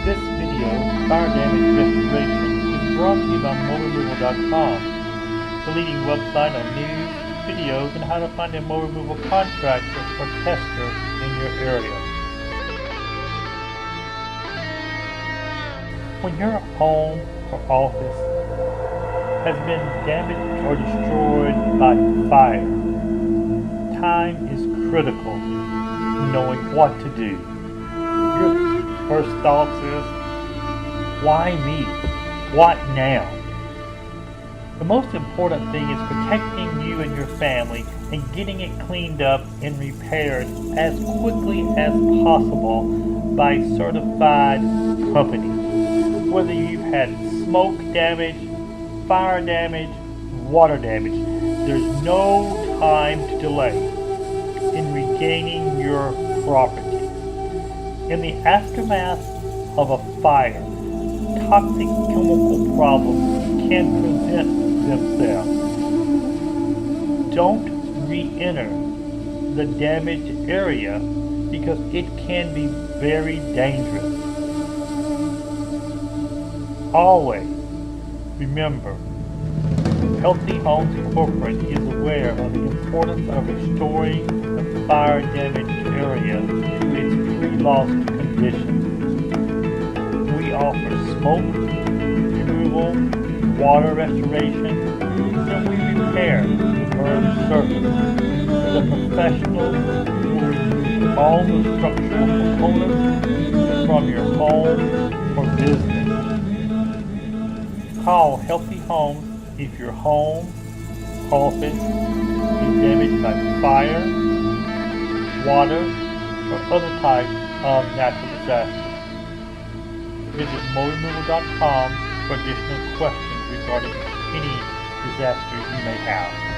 This video, Fire Damage Restoration, is brought to you by moreremoval.com, the leading website on news, videos, and how to find a mold removal contractor or tester in your area. When your home or office has been damaged or destroyed by fire, time is critical in knowing what to do. Your first thoughts is, why me? What now? The most important thing is protecting you and your family and getting it cleaned up and repaired as quickly as possible by certified companies. Whether you've had smoke damage, fire damage, water damage, there's no time to delay in regaining your property. In the aftermath of a fire, toxic chemical problems can present themselves. Don't re-enter the damaged area because it can be very dangerous. Always remember, Healthy Homes Incorporated is aware of the importance of restoring the fire damaged area to its pre-loss condition. We offer smoke removal, water restoration, and we repair the burned surface. The professionals will remove all the structural components from your home or business. Call Healthy Homes if your home, office is damaged by fire, water, or other types of natural disasters. Visit moreremoval.com for additional questions regarding any disasters you may have.